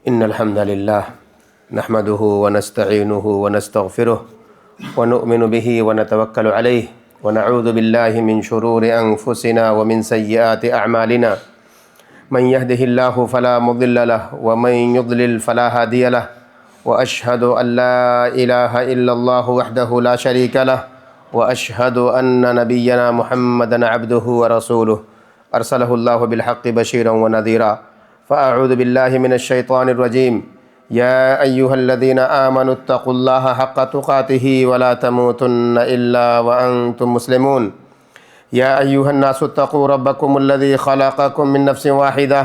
إن الحمد لله نحمده ونستعينه ونستغفره ونؤمن به ونتوكل عليه ونعوذ بالله من شرور أنفسنا ومن سيئات أعمالنا من يهده الله فلا مضل له ومن يضلل فلا هادي له وأشهد أن لا إله إلا الله وحده لا شريك له وأشهد أن نبينا محمدا عبده ورسوله أرسله الله بالحق بشيرا ونذيرا فأعوذ بالله من الشيطان الرجيم يا أيها الذين آمنوا اتقوا الله حق تقاته ولا تموتن إلا وأنتم مسلمون يا أيها الناس اتقوا ربكم الذي خلقكم من نفس واحدة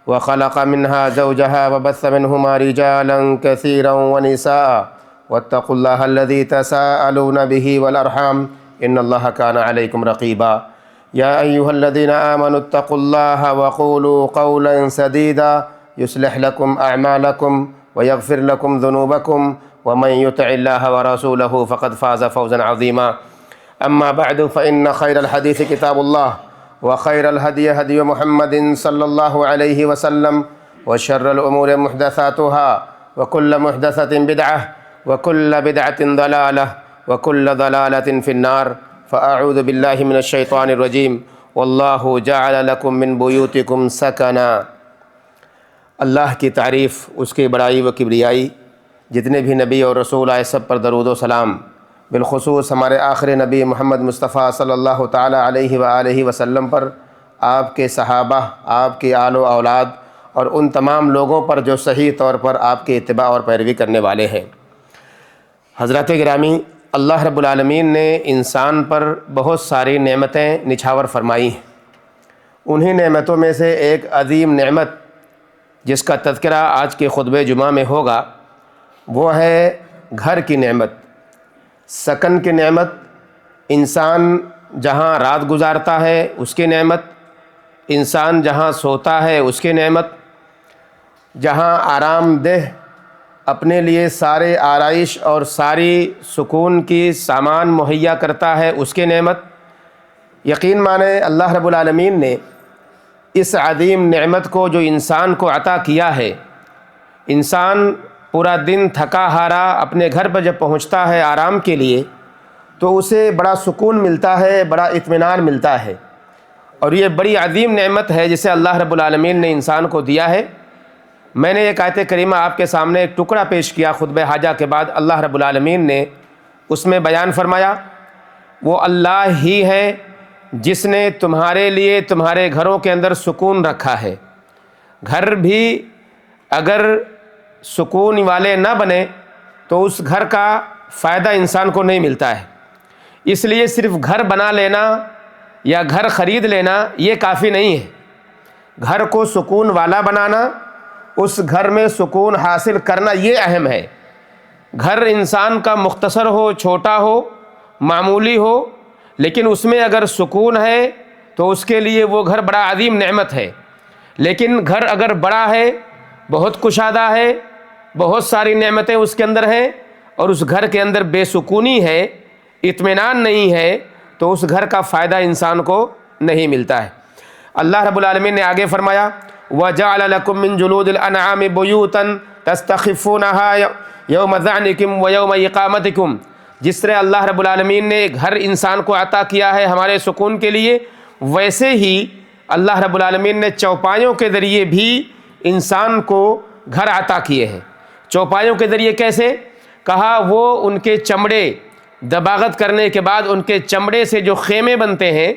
وخلق منها زوجها وبث منهما رجالا كثيرا ونساء واتقوا الله الذي تساءلون به والأرحام إن الله كان عليكم رقيبا يا أيها الذين آمنوا اتقوا الله وقولوا قولا سديدا يصلح لكم أعمالكم ويغفر لكم ذنوبكم ومن يطع الله ورسوله فقد فاز فوزا عظيما أما بعد فإن خير الحديث كتاب الله وخير الهدي هدي محمد صلى الله عليه وسلم وشر الأمور محدثاتها وكل محدثة بدعة وكل بدعة ضلالة وكل ضلالة في النار فأعوذ بالله من الشيطان الرجيم والله جعل لكم من بيوتكم سكنا۔ اللہ کی تعریف، اس کی بڑائی و کبریائی، جتنے بھی نبی اور رسول آئے سب پر درود و سلام، بالخصوص ہمارے آخر نبی محمد مصطفیٰ صلی اللہ تعالیٰ علیہ وآلہ وسلم پر، آپ کے صحابہ، آپ کی آل و اولاد اور ان تمام لوگوں پر جو صحیح طور پر آپ کی اتباع اور پیروی کرنے والے ہیں۔ حضرات گرامی، اللہ رب العالمین نے انسان پر بہت ساری نعمتیں نچھاور فرمائی ہیں۔ انہی نعمتوں میں سے ایک عظیم نعمت جس کا تذکرہ آج کے خطبہ جمعہ میں ہوگا وہ ہے گھر کی نعمت، سکن کی نعمت۔ انسان جہاں رات گزارتا ہے اس کی نعمت، انسان جہاں سوتا ہے اس کی نعمت، جہاں آرام دہ اپنے لیے سارے آرائش اور ساری سکون کی سامان مہیا کرتا ہے اس کی نعمت۔ یقین مانیں اللہ رب العالمین نے اس عظیم نعمت کو جو انسان کو عطا کیا ہے، انسان پورا دن تھکا ہارا اپنے گھر پر جب پہنچتا ہے آرام کے لیے تو اسے بڑا سکون ملتا ہے، بڑا اطمینان ملتا ہے، اور یہ بڑی عظیم نعمت ہے جسے اللہ رب العالمین نے انسان کو دیا ہے۔ میں نے ایک آیت کریمہ آپ کے سامنے ایک ٹکڑا پیش کیا خطبہ حاجہ کے بعد، اللہ رب العالمین نے اس میں بیان فرمایا وہ اللہ ہی ہے جس نے تمہارے لیے تمہارے گھروں کے اندر سکون رکھا ہے۔ گھر بھی اگر سکون والے نہ بنے تو اس گھر کا فائدہ انسان کو نہیں ملتا ہے۔ اس لیے صرف گھر بنا لینا یا گھر خرید لینا یہ کافی نہیں ہے، گھر کو سکون والا بنانا، اس گھر میں سکون حاصل کرنا یہ اہم ہے۔ گھر انسان کا مختصر ہو، چھوٹا ہو، معمولی ہو، لیکن اس میں اگر سکون ہے تو اس کے لیے وہ گھر بڑا عظیم نعمت ہے۔ لیکن گھر اگر بڑا ہے، بہت کشادہ ہے، بہت ساری نعمتیں اس کے اندر ہیں، اور اس گھر کے اندر بے سکونی ہے، اطمینان نہیں ہے، تو اس گھر کا فائدہ انسان کو نہیں ملتا ہے۔ اللہ رب العالمین نے آگے فرمایا وَجَعَلَ لَكُم مِّن جُلُودِ الْأَنْعَامِ بُيُوتًا تَسْتَخِفُونَهَا يَوْمَ ظَعْنِكُمْ وَيَوْمَ إِقَامَتِكُمْ۔ جس طرح اللہ رب العالمین نے گھر انسان کو عطا کیا ہے ہمارے سکون کے لیے، ویسے ہی اللہ رب العالمین نے چوپایوں کے ذریعے بھی انسان کو گھر عطا کیے ہیں۔ چوپایوں کے ذریعے کیسے؟ کہا وہ ان کے چمڑے دباغت کرنے کے بعد ان کے چمڑے سے جو خیمے بنتے ہیں،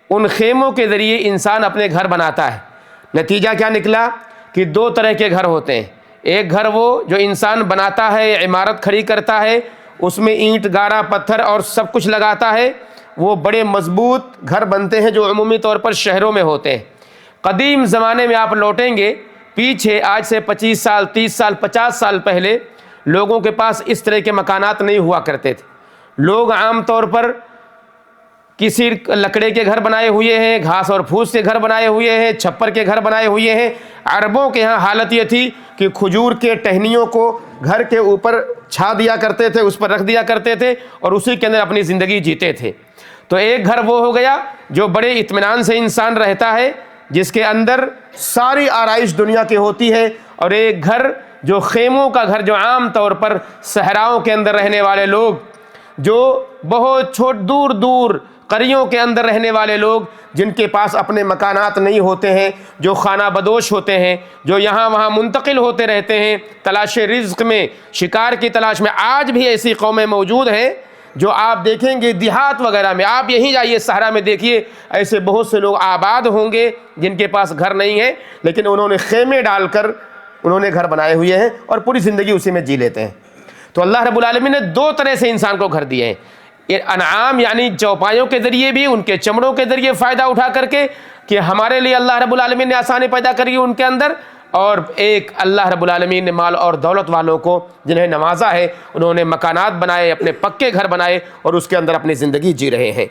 ان خیموں کے ذریعے انسان اپنے گھر بناتا ہے۔ نتیجہ کیا نکلا کہ دو طرح کے گھر ہوتے ہیں۔ ایک گھر وہ جو انسان بناتا ہے، عمارت کھڑی کرتا ہے، اس میں اینٹ گارا پتھر اور سب کچھ لگاتا ہے، وہ بڑے مضبوط گھر بنتے ہیں جو عمومی طور پر شہروں میں ہوتے ہیں۔ قدیم زمانے میں آپ لوٹیں گے پیچھے، آج سے 25 سال 30 سال 50 سال پہلے لوگوں کے پاس اس طرح کے مکانات نہیں ہوا کرتے تھے۔ لوگ عام طور پر کسی لکڑے کے گھر بنائے ہوئے ہیں، گھاس اور پھوس کے گھر بنائے ہوئے ہیں، چھپر کے گھر بنائے ہوئے ہیں۔ عربوں کے ہاں حالت یہ تھی کہ کھجور کے ٹہنیوں کو گھر کے اوپر چھا دیا کرتے تھے، اس پر رکھ دیا کرتے تھے، اور اسی کے اندر اپنی زندگی جیتے تھے۔ تو ایک گھر وہ ہو گیا جو بڑے اطمینان سے انسان رہتا ہے، جس کے اندر ساری آرائش دنیا کی ہوتی ہے، اور ایک گھر جو خیموں کا گھر، جو عام طور پر صحراؤں کے اندر رہنے والے لوگ، جو بہت دور دور قریوں کے اندر رہنے والے لوگ، جن کے پاس اپنے مکانات نہیں ہوتے ہیں، جو خانہ بدوش ہوتے ہیں، جو یہاں وہاں منتقل ہوتے رہتے ہیں تلاش رزق میں، شکار کی تلاش میں. آج بھی ایسی قومیں موجود ہیں جو آپ دیکھیں گے دیہات وغیرہ میں، آپ یہیں جائیے صحرا میں دیکھیے، ایسے بہت سے لوگ آباد ہوں گے جن کے پاس گھر نہیں ہے، لیکن انہوں نے خیمے ڈال کر انہوں نے گھر بنائے ہوئے ہیں اور پوری زندگی اسی میں جی لیتے ہیں. تو اللہ رب العالمین نے دو طرح سے انسان کو گھر دیے ہیں، انعام یعنی چوپایوں کے ذریعے بھی، ان کے چمڑوں کے ذریعے فائدہ اٹھا کر کے کہ ہمارے لیے اللہ رب العالمین نے آسانی پیدا کری ان کے اندر، اور ایک اللہ رب العالمین نے مال اور دولت والوں کو جنہیں نوازا ہے، انہوں نے مکانات بنائے، اپنے پکے گھر بنائے اور اس کے اندر اپنی زندگی جی رہے ہیں.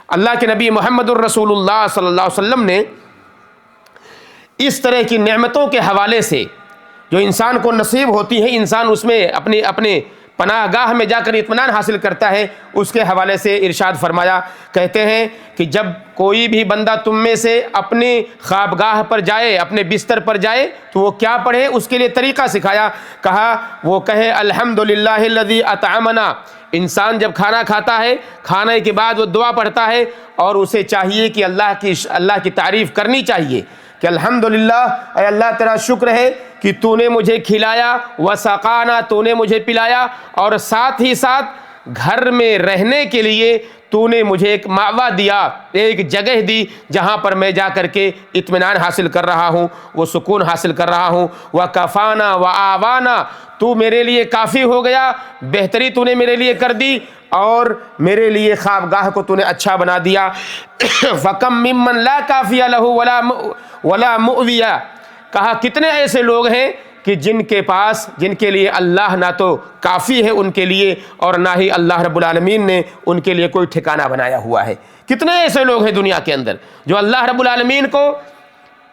اللہ کے نبی محمد الرسول اللہ صلی اللہ علیہ وسلم نے اس طرح کی نعمتوں کے حوالے سے جو انسان کو نصیب ہوتی ہے، انسان اس میں اپنے پناہ گاہ میں جا کر اطمینان حاصل کرتا ہے، اس کے حوالے سے ارشاد فرمایا، کہتے ہیں کہ جب کوئی بھی بندہ تم میں سے اپنے خوابگاہ پر جائے، اپنے بستر پر جائے تو وہ کیا پڑھے، اس کے لیے طریقہ سکھایا. کہا وہ کہے الحمدللہ الذی اطعمنا. انسان جب کھانا کھاتا ہے، کھانے کے بعد وہ دعا پڑھتا ہے، اور اسے چاہیے کہ اللہ کی تعریف کرنی چاہیے کہ الحمدللہ، اے اللہ تیرا شکر ہے کہ تو نے مجھے کھلایا، وسقانا، تو نے مجھے پلایا، اور ساتھ ہی ساتھ گھر میں رہنے کے لیے تو نے مجھے ایک مأویٰ دیا، ایک جگہ دی جہاں پر میں جا کر کے اطمینان حاصل کر رہا ہوں، وہ سکون حاصل کر رہا ہوں. وکفانا وآوانا، تو میرے لیے کافی ہو گیا، بہتری تو نے میرے لیے کر دی، اور میرے لیے خوابگاہ کو تو نے اچھا بنا دیا. فکم ممن لا کافی لہ ولا مؤوی. کہا کتنے ایسے لوگ ہیں کہ جن کے لیے اللہ نہ تو کافی ہے ان کے لیے، اور نہ ہی اللہ رب العالمین نے ان کے لیے کوئی ٹھکانہ بنایا ہوا ہے. کتنے ایسے لوگ ہیں دنیا کے اندر جو اللہ رب العالمین کو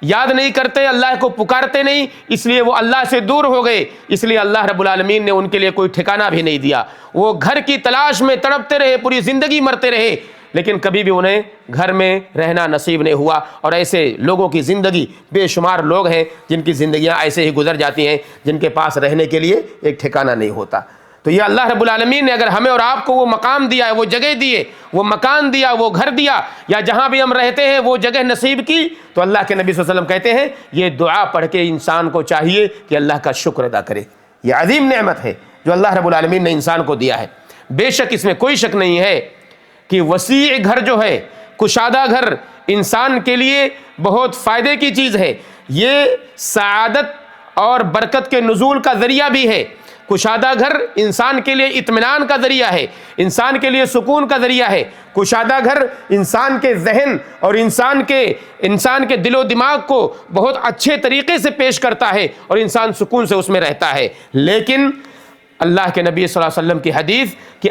یاد نہیں کرتے، اللہ کو پکارتے نہیں، اس لیے وہ اللہ سے دور ہو گئے، اس لیے اللہ رب العالمین نے ان کے لیے کوئی ٹھکانہ بھی نہیں دیا. وہ گھر کی تلاش میں تڑپتے رہے، پوری زندگی مرتے رہے، لیکن کبھی بھی انہیں گھر میں رہنا نصیب نہیں ہوا. اور ایسے لوگوں کی زندگی، بے شمار لوگ ہیں جن کی زندگیاں ایسے ہی گزر جاتی ہیں، جن کے پاس رہنے کے لیے ایک ٹھکانہ نہیں ہوتا. تو یہ اللہ رب العالمین نے اگر ہمیں اور آپ کو وہ مقام دیا ہے، وہ جگہ دیے، وہ مکان دیا، وہ گھر دیا، یا جہاں بھی ہم رہتے ہیں وہ جگہ نصیب کی، تو اللہ کے نبی صلی اللہ علیہ وسلم کہتے ہیں یہ دعا پڑھ کے انسان کو چاہیے کہ اللہ کا شکر ادا کرے. یہ عظیم نعمت ہے جو اللہ رب العالمین نے انسان کو دیا ہے. بے شک اس میں کوئی شک نہیں ہے کہ وسیع گھر جو ہے، کشادہ گھر، انسان کے لیے بہت فائدے کی چیز ہے. یہ سعادت اور برکت کے نزول کا ذریعہ بھی ہے. کشادہ گھر انسان کے لیے اطمینان کا ذریعہ ہے، انسان کے لیے سکون کا ذریعہ ہے. کشادہ گھر انسان کے ذہن اور انسان کے دل و دماغ کو بہت اچھے طریقے سے پیش کرتا ہے، اور انسان سکون سے اس میں رہتا ہے. لیکن اللہ کے نبی صلی اللہ علیہ وسلم کی حدیث کہ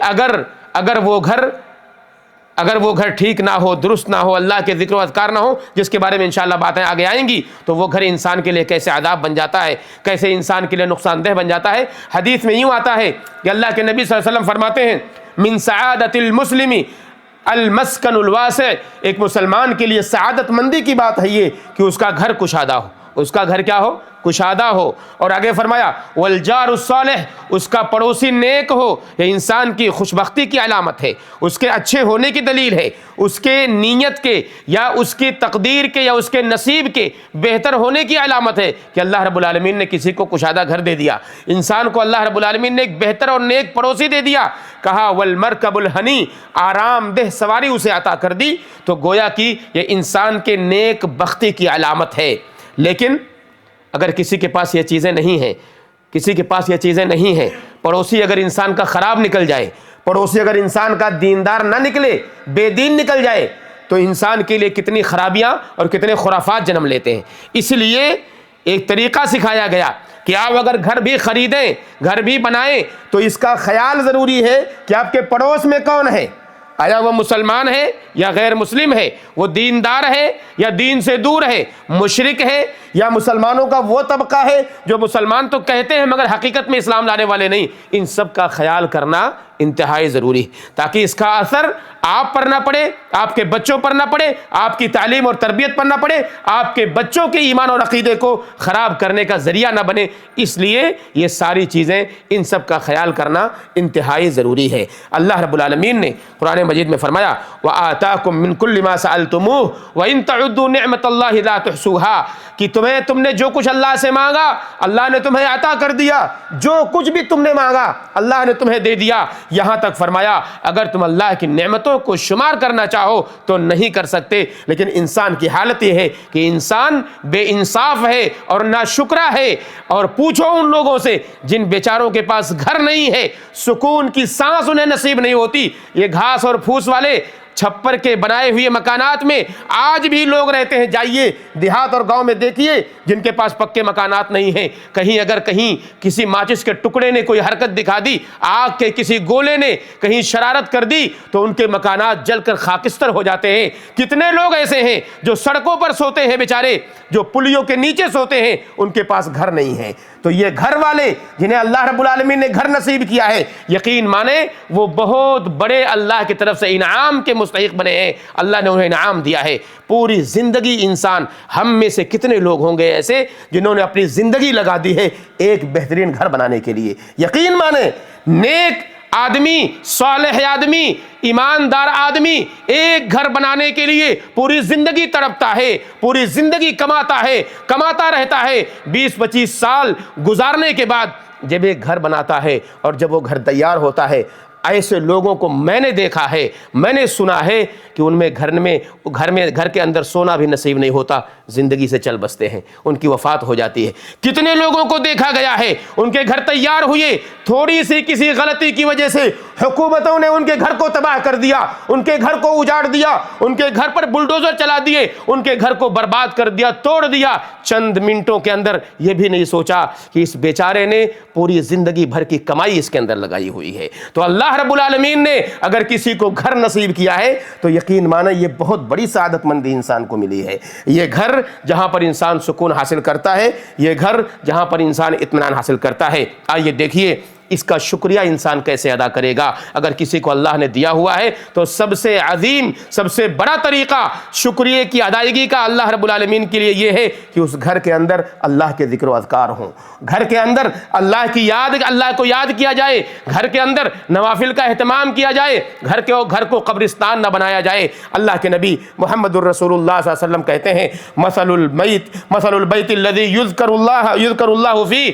اگر وہ گھر ٹھیک نہ ہو، درست نہ ہو، اللہ کے ذکر و اذکار نہ ہو، جس کے بارے میں انشاءاللہ باتیں آگے آئیں گی، تو وہ گھر انسان کے لیے کیسے عذاب بن جاتا ہے، کیسے انسان کے لیے نقصان دہ بن جاتا ہے. حدیث میں یوں آتا ہے کہ اللہ کے نبی صلی اللہ علیہ وسلم فرماتے ہیں من سعادت المسلم المسکن الواسع. ایک مسلمان کے لیے سعادت مندی کی بات ہے یہ کہ اس کا گھر کشادہ ہو، اس کا گھر کیا ہو، کشادہ ہو. اور آگے فرمایا والجار الصالح، اس کا پڑوسی نیک ہو. یہ انسان کی خوشبختی کی علامت ہے، اس کے اچھے ہونے کی دلیل ہے، اس کے نیت کے یا اس کی تقدیر کے یا اس کے نصیب کے بہتر ہونے کی علامت ہے کہ اللہ رب العالمین نے کسی کو کشادہ گھر دے دیا، انسان کو اللہ رب العالمین نے ایک بہتر اور نیک پڑوسی دے دیا. کہا والمرکب الہنی، آرام دہ سواری اسے عطا کر دی. تو گویا کہ یہ انسان کے نیک بختی کی علامت ہے. لیکن اگر کسی کے پاس یہ چیزیں نہیں ہیں، پڑوسی اگر انسان کا خراب نکل جائے، پڑوسی اگر انسان کا دیندار نہ نکلے، بے دین نکل جائے، تو انسان کے لیے کتنی خرابیاں اور کتنے خرافات جنم لیتے ہیں. اس لیے ایک طریقہ سکھایا گیا کہ آپ اگر گھر بھی خریدیں، گھر بھی بنائیں، تو اس کا خیال ضروری ہے کہ آپ کے پڑوس میں کون ہے، آیا وہ مسلمان ہے یا غیر مسلم ہے، وہ دیندار ہے یا دین سے دور ہے، مشرک ہے یا مسلمانوں کا وہ طبقہ ہے جو مسلمان تو کہتے ہیں مگر حقیقت میں اسلام لانے والے نہیں. ان سب کا خیال کرنا انتہائی ضروری ہے، تاکہ اس کا اثر آپ پر نہ پڑے، آپ کے بچوں پر نہ پڑے، آپ کی تعلیم اور تربیت پر نہ پڑے، آپ کے بچوں کے ایمان اور عقیدے کو خراب کرنے کا ذریعہ نہ بنے۔ اس لیے یہ ساری چیزیں، ان سب کا خیال کرنا انتہائی ضروری ہے۔ اللہ رب العالمین نے قرآن مجید میں فرمایا وَآتَاكُم مِّن كُلِّ مَا سَأَلْتُمُوهُ وَإِن تَعُدُّوا نِعْمَةَ اللَّهِ لَا تُحْصُوهَا، کہ تم نے جو کچھ اللہ سے مانگا اللہ نے تمہیں عطا کر دیا، جو کچھ بھی تم نے مانگا اللہ نے تمہیں دے دیا۔ یہاں تک فرمایا اگر تم اللہ کی نعمتوں کو شمار کرنا چاہو تو نہیں کر سکتے۔ لیکن انسان کی حالت یہ ہے کہ انسان بے انصاف ہے اور ناشکرا ہے۔ اور پوچھو ان لوگوں سے جن بیچاروں کے پاس گھر نہیں ہے، سکون کی سانس انہیں نصیب نہیں ہوتی۔ یہ گھاس اور پھوس والے چھپر کے بنائے ہوئے مکانات میں آج بھی لوگ رہتے ہیں۔ جائیے دیہات اور گاؤں میں دیکھیے جن کے پاس پکے مکانات نہیں ہیں، اگر کہیں کسی ماچس کے ٹکڑے نے کوئی حرکت دکھا دی، آگ کے کسی گولے نے کہیں شرارت کر دی تو ان کے مکانات جل کر خاکستر ہو جاتے ہیں۔ کتنے لوگ ایسے ہیں جو سڑکوں پر سوتے ہیں بیچارے، جو پلیوں کے نیچے سوتے ہیں، ان کے پاس گھر نہیں ہے۔ تو یہ گھر والے جنہیں اللہ رب العالمین نے گھر نصیب کیا ہے، یقین مانے وہ بہت بڑے اللہ کی طرف سے انعام کے مستحق بنے ہیں۔ اللہ نے انہیں انعام دیا ہے۔ پوری زندگی انسان، ہم میں سے کتنے لوگ ہوں گے ایسے جنہوں نے اپنی زندگی لگا دی ہے ایک بہترین گھر بنانے کے لیے۔ یقین مانے نیک آدمی، صالح آدمی، ایماندار آدمی ایک گھر بنانے کے لیے پوری زندگی تڑپتا ہے، پوری زندگی کماتا رہتا ہے۔ 20-25 سال گزارنے کے بعد جب ایک گھر بناتا ہے اور جب وہ گھر تیار ہوتا ہے، ایسے لوگوں کو میں نے دیکھا ہے، میں نے سنا ہے کہ ان میں گھر کے اندر سونا بھی نصیب نہیں ہوتا، زندگی سے چل بستے ہیں، ان کی وفات ہو جاتی ہے۔ کتنے لوگوں کو دیکھا گیا ہے ان کے گھر تیار ہوئے، تھوڑی سی کسی غلطی کی وجہ سے حکومتوں نے ان کے گھر کو تباہ کر دیا، ان کے گھر کو اجاڑ دیا، ان کے گھر پر بلڈوزر چلا دیے، ان کے گھر کو برباد کر دیا، توڑ دیا۔ چند منٹوں کے اندر یہ بھی نہیں سوچا کہ اس بیچارے نے پوری زندگی بھر کی کمائی اس کے اندر لگائی ہوئی ہے۔ تو اللہ رب العالمین نے اگر کسی کو گھر نصیب کیا ہے تو یقین مانا یہ بہت بڑی سعادت مندی انسان کو ملی ہے۔ یہ گھر جہاں پر انسان سکون حاصل کرتا ہے، یہ گھر جہاں پر انسان اطمینان حاصل کرتا ہے۔ آئیے دیکھیے اس کا شکریہ انسان کیسے ادا کرے گا۔ اگر کسی کو اللہ نے دیا ہوا ہے تو سب سے عظیم، سب سے بڑا طریقہ شکریہ کی ادائیگی کا اللہ رب العالمین کے لیے یہ ہے کہ اس گھر کے اندر اللہ کے ذکر و اذکار ہوں، گھر کے اندر اللہ کو یاد کیا جائے، گھر کے اندر نوافل کا اہتمام کیا جائے، گھر کو قبرستان نہ بنایا جائے۔ اللہ کے نبی محمد الرسول اللہ صلی اللہ علیہ وسلم کہتے ہیں مثل البیت الذی یذکر اللہ فیہ،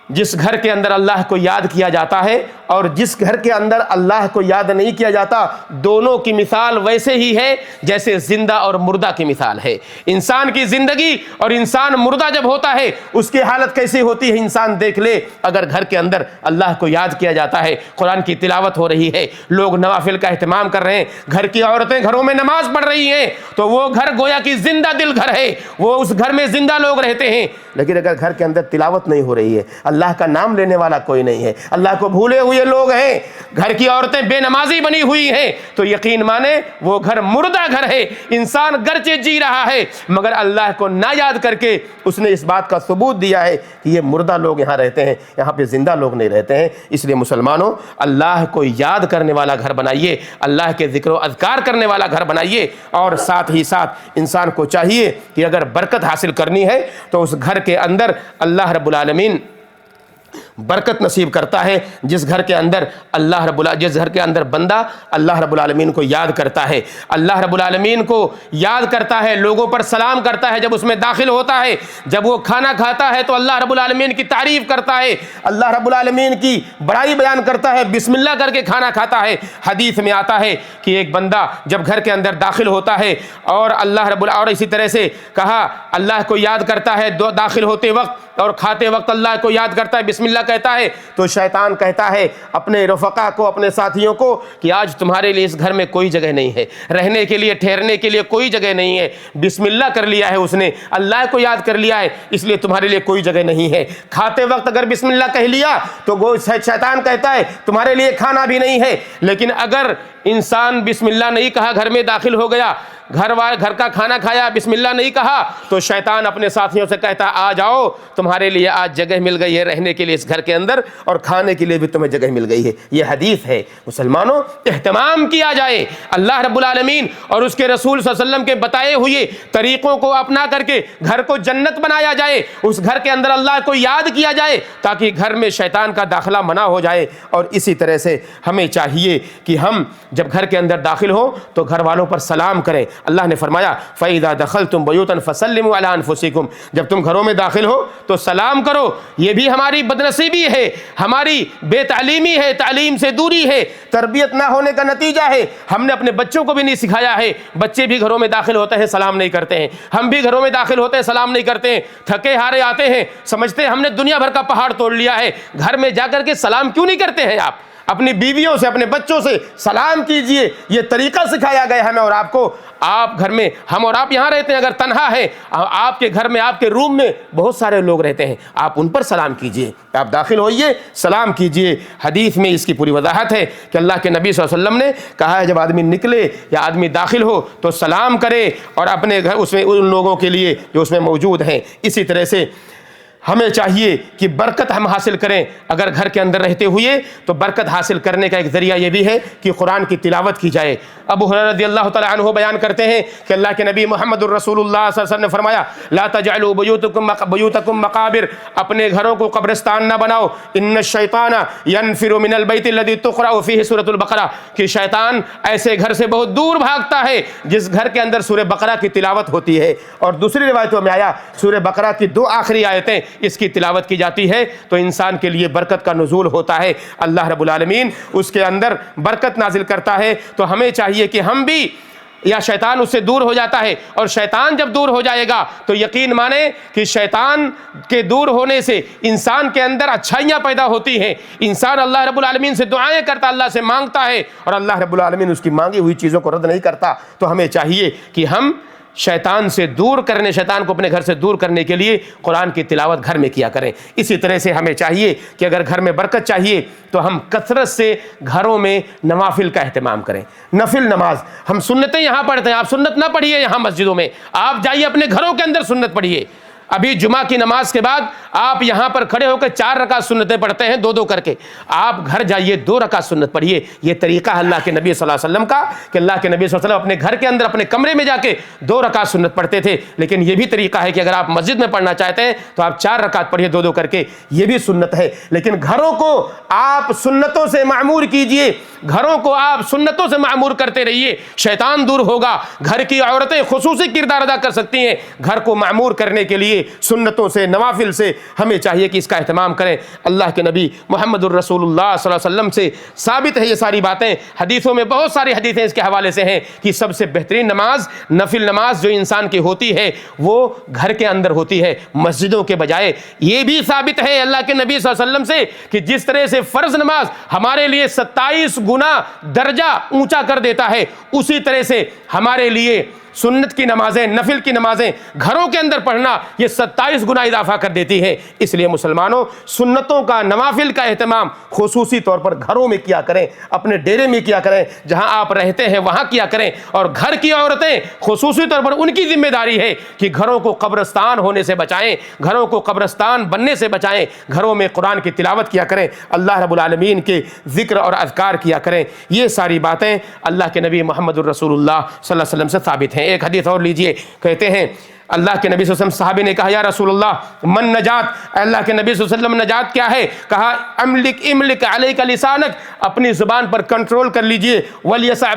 جس گھر کے اندر اللہ کو یاد کیا جاتا ہے اور جس گھر کے اندر اللہ کو یاد نہیں کیا جاتا، دونوں کی مثال ویسے ہی ہے جیسے زندہ اور مردہ کی مثال ہے۔ انسان کی زندگی اور انسان مردہ جب ہوتا ہے اس کی حالت کیسی ہوتی ہے انسان دیکھ لے۔ اگر گھر کے اندر اللہ کو یاد کیا جاتا ہے، قرآن کی تلاوت ہو رہی ہے، لوگ نوافل کا اہتمام کر رہے ہیں، گھر کی عورتیں گھروں میں نماز پڑھ رہی ہیں، تو وہ گھر گویا کہ زندہ دل گھر ہے، وہ اس گھر میں زندہ لوگ رہتے ہیں۔ لیکن اگر گھر کے اندر تلاوت نہیں ہو رہی ہے، اللہ کا نام لینے والا کوئی نہیں ہے، اللہ کو بھولے ہوئے لوگ ہیں، گھر کی عورتیں بے نمازی بنی ہوئی ہیں، تو یقین مانے وہ گھر مردہ گھر ہے۔ انسان گرچہ جی رہا ہے مگر اللہ کو نہ یاد کر کے اس نے اس بات کا ثبوت دیا ہے کہ یہ مردہ لوگ یہاں رہتے ہیں، یہاں پہ زندہ لوگ نہیں رہتے ہیں۔ اس لیے مسلمانوں، اللہ کو یاد کرنے والا گھر بنائیے، اللہ کے ذکر و اذکار کرنے والا گھر بنائیے، اور ساتھ ہی ساتھ انسان کو چاہیے کہ اگر برکت حاصل کرنی ہے تو اس گھر کے اندر اللہ رب العالمین برکت نصیب کرتا ہے۔ جس گھر کے اندر بندہ اللہ رب العالمین کو یاد کرتا ہے، اللہ رب العالمین کو یاد کرتا ہے، لوگوں پر سلام کرتا ہے جب اس میں داخل ہوتا ہے، جب وہ کھانا کھاتا ہے تو اللہ رب العالمین کی تعریف کرتا ہے، اللہ رب العالمین کی بڑائی بیان کرتا ہے، بسم اللہ کر کے کھانا کھاتا ہے۔ حدیث میں آتا ہے کہ ایک بندہ جب گھر کے اندر داخل ہوتا ہے اور اور اسی طرح سے کہا اللہ کو یاد کرتا ہے داخل ہوتے وقت اور کھاتے وقت اللہ کو یاد کرتا ہے، بسم اللہ کہتا ہے، تو شیطان کہتا ہے اپنے رفقا کو، اپنے ساتھیوں کو کہ آج تمہارے لیے اس گھر میں کوئی جگہ نہیں ہے، رہنے کے لیے ٹھہرنے کے لیے کوئی جگہ نہیں ہے، بسم اللہ کر لیا ہے اس نے، اللہ کو یاد کر لیا ہے، اس لیے تمہارے لیے کوئی جگہ نہیں ہے۔ کھاتے وقت اگر بسم اللہ کہہ لیا تو شیطان کہتا ہے تمہارے لیے کھانا بھی نہیں ہے۔ لیکن اگر انسان بسم اللہ نہیں کہا، گھر میں داخل ہو گیا، گھر کا کھانا کھایا, بسم اللہ نہیں کہا, تو شیطان اپنے ساتھیوں سے کہتا آ جاؤ, تمہارے لیے آج جگہ مل گئی ہے رہنے کے لیے اس گھر کے اندر, اور کھانے کے لیے بھی تمہیں جگہ مل گئی ہے. یہ حدیث ہے. مسلمانوں, اہتمام کیا جائے, اللہ رب العالمین اور اس کے رسول صلی اللہ علیہ وسلم کے بتائے ہوئے طریقوں کو اپنا کر کے گھر کو جنت بنایا جائے, اس گھر کے اندر اللہ کو یاد کیا جائے تاکہ گھر میں شیطان کا داخلہ منع ہو جائے. اور اسی طرح سے ہمیں چاہیے کہ ہم جب گھر کے اندر داخل ہو تو گھر والوں پر سلام کریں. اللہ نے فرمایا فَإِذَا دَخَلْتُمْ بُيُوتًا فَسَلِّمُوا عَلَىٰ أَنفُسِكُمْ, جب تم گھروں میں داخل ہو تو سلام کرو. یہ بھی ہماری بدنصیبی ہے, ہماری بے تعلیمی ہے, تعلیم سے دوری ہے, تربیت نہ ہونے کا نتیجہ ہے. ہم نے اپنے بچوں کو بھی نہیں سکھایا ہے. بچے بھی گھروں میں داخل ہوتے ہیں سلام نہیں کرتے ہیں, ہم بھی گھروں میں داخل ہوتے ہیں سلام نہیں کرتے ہیں. تھکے ہارے آتے ہیں, سمجھتے ہیں ہم نے دنیا بھر کا پہاڑ توڑ لیا ہے. گھر میں جا کر کے سلام کیوں نہیں کرتے ہیں آپ؟ اپنی بیویوں سے, اپنے بچوں سے سلام کیجئے. یہ طریقہ سکھایا گیا ہمیں اور آپ کو. آپ گھر میں, ہم اور آپ یہاں رہتے ہیں, اگر تنہا ہے, آپ کے گھر میں آپ کے روم میں بہت سارے لوگ رہتے ہیں, آپ ان پر سلام کیجئے. آپ داخل ہوئیے سلام کیجئے. حدیث میں اس کی پوری وضاحت ہے کہ اللہ کے نبی صلی اللہ علیہ وسلم نے کہا ہے جب آدمی نکلے یا آدمی داخل ہو تو سلام کرے, اور اپنے گھر اس میں ان لوگوں کے لیے جو اس میں موجود ہیں. اسی طرح سے ہمیں چاہیے کہ برکت ہم حاصل کریں. اگر گھر کے اندر رہتے ہوئے تو برکت حاصل کرنے کا ایک ذریعہ یہ بھی ہے کہ قرآن کی تلاوت کی جائے. ابو ہریرہ رضی اللہ تعالیٰ عنہ بیان کرتے ہیں کہ اللہ کے نبی محمد الرسول اللہ صلی اللہ علیہ وسلم نے فرمایا لا تجعلوا بیوتکم مقابر, اپنے گھروں کو قبرستان نہ بناؤ. ان الشیطان ینفر من البیت الذی تقرأ فیہ سورۃ البقرہ, کہ شیطان ایسے گھر سے بہت دور بھاگتا ہے جس گھر کے اندر سورہ بقرہ کی تلاوت ہوتی ہے. اور دوسری روایتوں میں آیا سورہ بقرہ کی 2 آخری آیتیں اس کی تلاوت کی جاتی ہے تو انسان کے لیے برکت کا نزول ہوتا ہے. اللہ رب العالمین اس کے اندر برکت نازل کرتا ہے. تو ہمیں چاہیے کہ ہم بھی, یا شیطان اس سے دور ہو جاتا ہے, اور شیطان جب دور ہو جائے گا تو یقین مانیں کہ شیطان کے دور ہونے سے انسان کے اندر اچھائیاں پیدا ہوتی ہیں. انسان اللہ رب العالمین سے دعائیں کرتا, اللہ سے مانگتا ہے, اور اللہ رب العالمین اس کی مانگی ہوئی چیزوں کو رد نہیں کرتا. تو ہمیں چاہیے کہ ہم شیطان سے دور کرنے, شیطان کو اپنے گھر سے دور کرنے کے لیے قرآن کی تلاوت گھر میں کیا کریں. اسی طرح سے ہمیں چاہیے کہ اگر گھر میں برکت چاہیے تو ہم کثرت سے گھروں میں نوافل کا اہتمام کریں. نفل نماز, ہم سنتیں یہاں پڑھتے ہیں, آپ سنت نہ پڑھیے یہاں مسجدوں میں, آپ جائیے اپنے گھروں کے اندر سنت پڑھیے. ابھی جمعہ کی نماز کے بعد آپ یہاں پر کھڑے ہو کے 4 رکعت سنتیں پڑھتے ہیں 2 کر کے, آپ گھر جائیے 2 رکعت سنت پڑھیے. یہ طریقہ اللہ کے نبی صلی اللہ علیہ وسلم کا, کہ اللہ کے نبی صلی اللہ علیہ وسلم اپنے گھر کے اندر اپنے کمرے میں جا کے 2 رکعت سنت پڑھتے تھے. لیکن یہ بھی طریقہ ہے کہ اگر آپ مسجد میں پڑھنا چاہتے ہیں تو آپ 4 رکعت پڑھیے 2 کر کے, یہ بھی سنت ہے. لیکن گھروں کو آپ سنتوں سے معمور کیجئے, گھروں کو آپ سنتوں سے معمور کرتے رہیے, شیطان دور ہوگا. گھر کی عورتیں خصوصی کردار ادا کر سکتی ہیں گھر کو معمور کرنے کے لیے سنتوں سے, نوافل سے. ہمیں چاہیے کہ اس کا اہتمام کریں. اللہ کے نبی محمد الرسول اللہ صلی اللہ علیہ وسلم سے ثابت ہے یہ ساری باتیں. حدیثوں میں بہت ساری حدیثیں اس کے حوالے سے ہیں کہ سب سے بہترین نماز, نفل نماز جو انسان کی ہوتی ہے وہ گھر کے اندر ہوتی ہے, مسجدوں کے بجائے. یہ بھی ثابت ہے اللہ کے نبی صلی اللہ علیہ وسلم سے کہ جس طرح سے فرض نماز ہمارے لیے 27 گنا درجہ اونچا کر دیتا ہے, اسی طرح سے ہمارے لیے سنت کی نمازیں, نفل کی نمازیں گھروں کے اندر پڑھنا یہ 27 گنا اضافہ کر دیتی ہے. اس لیے مسلمانوں سنتوں کا, نوافل کا اہتمام خصوصی طور پر گھروں میں کیا کریں, اپنے ڈیرے میں کیا کریں, جہاں آپ رہتے ہیں وہاں کیا کریں. اور گھر کی عورتیں خصوصی طور پر ان کی ذمہ داری ہے کہ گھروں کو قبرستان ہونے سے بچائیں, گھروں کو قبرستان بننے سے بچائیں. گھروں میں قرآن کی تلاوت کیا کریں, اللہ رب العالمین کے ذکر اور اذکار کیا کریں. یہ ساری باتیں اللہ کے نبی محمد الرسول اللہ صلی اللہ علیہ وسلم سے ثابت ہیں. ایک حدیث اور لیجئے, کہتے ہیں اللہ کے نبی صلی اللہ علیہ وسلم, صحابی نے کہا یا رسول اللہ من نجات, اللہ کے نبی صلی اللہ علیہ وسلم نجات کیا ہے؟ کہا املک علیک لسانک, اپنی زبان پر کنٹرول کر لیجئے, ولیسع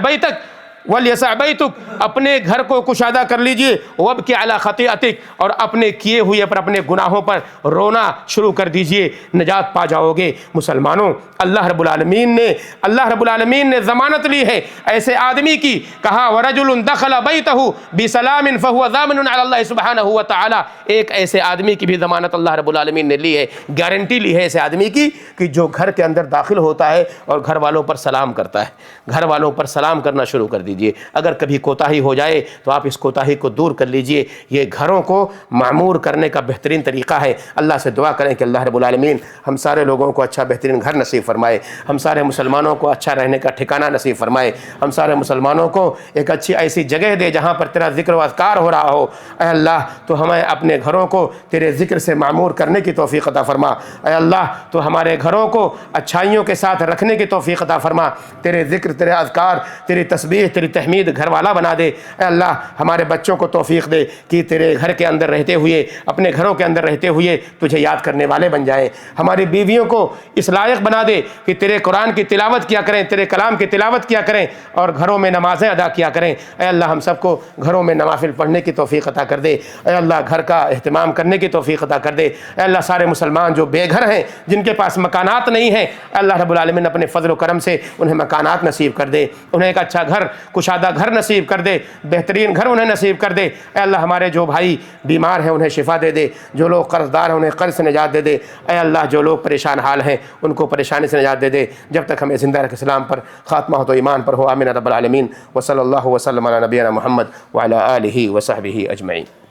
بیتک, اپنے گھر کو کشادہ کر لیجئے, وابکی علی خطیئتک, اور اپنے کیے ہوئے پر, اپنے گناہوں پر رونا شروع کر دیجئے, نجات پا جاؤ گے. مسلمانوں اللہ رب العالمین نے ضمانت لی ہے ایسے آدمی کی. کہا ورجل دخل بیتہ بسلام فہو ضامن علی اللہ سبحانہ وتعالی, ایک ایسے آدمی کی بھی ضمانت اللہ رب العالمین نے لی ہے, گارنٹی لی ہے ایسے آدمی کی کہ جو گھر کے اندر داخل ہوتا ہے اور گھر والوں پر سلام کرتا ہے, گھر والوں پر سلام کرنا شروع کر دیجیے. دیجئے۔ اگر کبھی کوتاہی ہو جائے تو آپ اس کوتاہی کو دور کر لیجئے۔ یہ گھروں کو معمور کرنے کا بہترین طریقہ ہے۔ اللہ سے دعا کریں کہ اللہ رب العالمین ہم سارے لوگوں کو اچھا بہترین گھر نصیب فرمائے، ہم سارے مسلمانوں کو اچھا رہنے کا ٹھکانہ نصیب فرمائے، ہم سارے مسلمانوں کو ایک اچھی ایسی جگہ دے جہاں پر تیرا ذکر و اذکار ہو رہا ہو۔ اے اللہ تو ہمیں اپنے گھروں کو تیرے ذکر سے معمور کرنے کی توفیق عطا فرما۔ اے اللہ تو ہمارے گھروں کو اچھائیوں کے ساتھ رکھنے کی توفیق عطا فرما۔ تیرے ذکر، تیرے اذکار، تیری تسبیح، تیری تحمید گھر والا بنا دے۔ اے اللہ ہمارے بچوں کو توفیق دے کہ تیرے گھر کے اندر رہتے ہوئے، اپنے گھروں کے اندر رہتے ہوئے تجھے یاد کرنے والے بن جائیں۔ ہماری بیویوں کو اس لائق بنا دے کہ تیرے قرآن کی تلاوت کیا کریں، تیرے کلام کی تلاوت کیا کریں اور گھروں میں نمازیں ادا کیا کریں۔ اے اللہ ہم سب کو گھروں میں نوافل پڑھنے کی توفیق عطا کر دے۔ اے اللہ گھر کا اہتمام کرنے کی توفیق عطا کر دے۔ اے اللہ سارے مسلمان جو بے گھر ہیں، جن کے پاس مکانات نہیں ہیں، اے اللہ رب العالمین اپنے فضل و کرم سے انہیں مکانات نصیب کر دے، انہیں ایک اچھا گھر، کشادہ گھر نصیب کر دے، بہترین گھر انہیں نصیب کر دے۔ اے اللہ ہمارے جو بھائی بیمار ہیں انہیں شفا دے دے، جو لوگ قرض دار ہیں انہیں قرض سے نجات دے دے۔ اے اللہ جو لوگ پریشان حال ہیں ان کو پریشانی سے نجات دے دے، جب تک ہمیں زندہ رکھ اسلام پر خاتمہ ہو تو ایمان پر ہو۔ آمین رب العالمین۔ وصلی اللہ وسلم علی نبینا محمد وعلی آلہ وصحبہ اجمعین۔